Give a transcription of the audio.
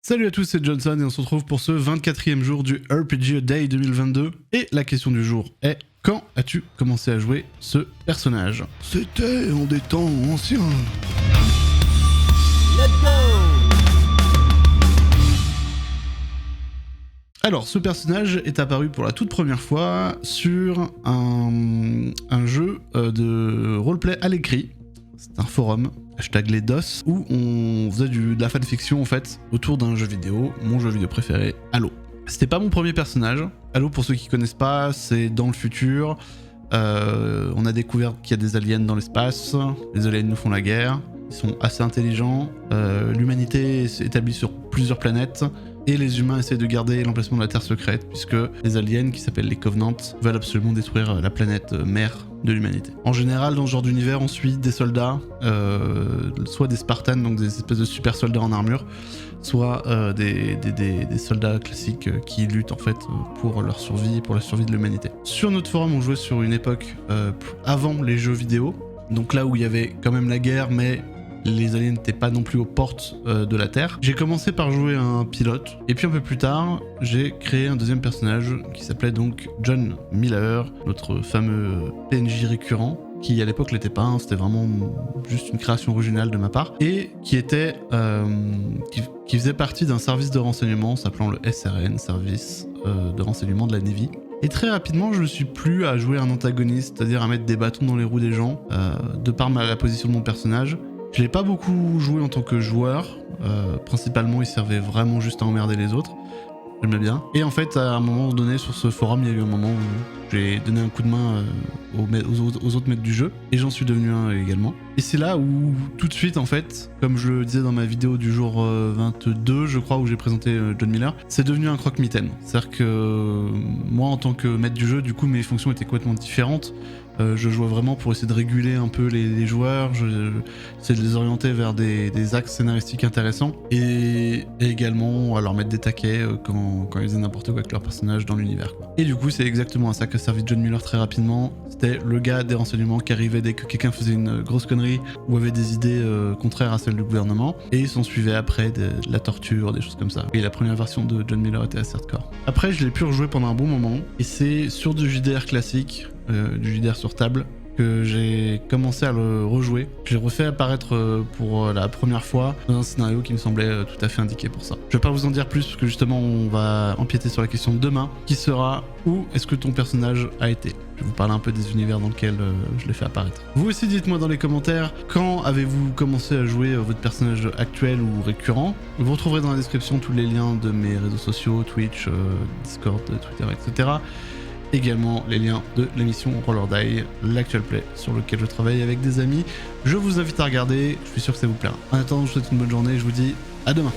Salut à tous, c'est Johnson et on se retrouve pour ce 24e jour du RPG Day 2022. Et la question du jour est: quand as-tu commencé à jouer ce personnage? C'était en des temps anciens. Let's go! Alors, ce personnage est apparu pour la toute première fois sur un jeu de roleplay à l'écrit. C'est un forum, les DOS, où on faisait de la fanfiction en fait autour d'un jeu vidéo, mon jeu vidéo préféré, Halo. C'était pas mon premier personnage. Halo, pour ceux qui connaissent pas, c'est dans le futur. On a découvert qu'il y a des aliens dans l'espace. Les aliens nous font la guerre. Ils sont assez intelligents. L'humanité est établie sur plusieurs planètes. Et les humains essaient de garder l'emplacement de la Terre secrète, puisque les aliens, qui s'appellent les Covenants, veulent absolument détruire la planète mère de l'humanité. En général, dans ce genre d'univers, on suit des soldats, soit des Spartans, donc des espèces de super soldats en armure, soit des soldats classiques qui luttent en fait pour leur survie et pour la survie de l'humanité. Sur notre forum, on jouait sur une époque avant les jeux vidéo, donc là où il y avait quand même la guerre, mais les aliens n'étaient pas non plus aux portes de la Terre. J'ai commencé par jouer un pilote, et puis un peu plus tard, j'ai créé un deuxième personnage qui s'appelait donc John Miller, notre fameux PNJ récurrent, qui à l'époque l'était pas, hein, c'était vraiment juste une création originale de ma part, et qui était qui faisait partie d'un service de renseignement s'appelant le SRN, service de renseignement de la Navy. Et très rapidement, je me suis plu à jouer un antagoniste, c'est-à-dire à mettre des bâtons dans les roues des gens, de par la position de mon personnage. Je l'ai pas beaucoup joué en tant que joueur, principalement il servait vraiment juste à emmerder les autres, j'aimais bien. Et en fait, à un moment donné sur ce forum, il y a eu un moment où j'ai donné un coup de main aux autres maîtres du jeu, et j'en suis devenu un également. Et c'est là où tout de suite en fait, comme je le disais dans ma vidéo du jour 22 je crois, où j'ai présenté John Miller, c'est devenu un croque-mitaine. C'est-à-dire que moi en tant que maître du jeu, du coup mes fonctions étaient complètement différentes. Je jouais vraiment pour essayer de réguler un peu les joueurs, j'essayais de les orienter vers des axes scénaristiques intéressants, et également à leur mettre des taquets quand ils faisaient n'importe quoi avec leur personnage dans l'univers. Et du coup c'est exactement à ça qu'a servi John Miller très rapidement. C'était le gars des renseignements qui arrivait dès que quelqu'un faisait une grosse connerie ou avait des idées contraires à celles du gouvernement, et il s'en suivait après de la torture, des choses comme ça. Et la première version de John Miller était assez hardcore. Après je l'ai pu rejouer pendant un bon moment, et c'est sur du JDR classique, du JDR sur table, que j'ai commencé à le rejouer. Je l'ai refait apparaître pour la première fois dans un scénario qui me semblait tout à fait indiqué pour ça. Je vais pas vous en dire plus parce que justement on va empiéter sur la question de demain, qui sera: où est-ce que ton personnage a été? Je vais vous parler un peu des univers dans lesquels je l'ai fait apparaître. Vous aussi dites-moi dans les commentaires, quand avez-vous commencé à jouer votre personnage actuel ou récurrent? Vous retrouverez dans la description tous les liens de mes réseaux sociaux, Twitch, Discord, Twitter, etc. Également les liens de l'émission Roll or Die, l'actual play sur lequel je travaille avec des amis. Je vous invite à regarder, je suis sûr que ça vous plaira. En attendant, je vous souhaite une bonne journée et je vous dis à demain.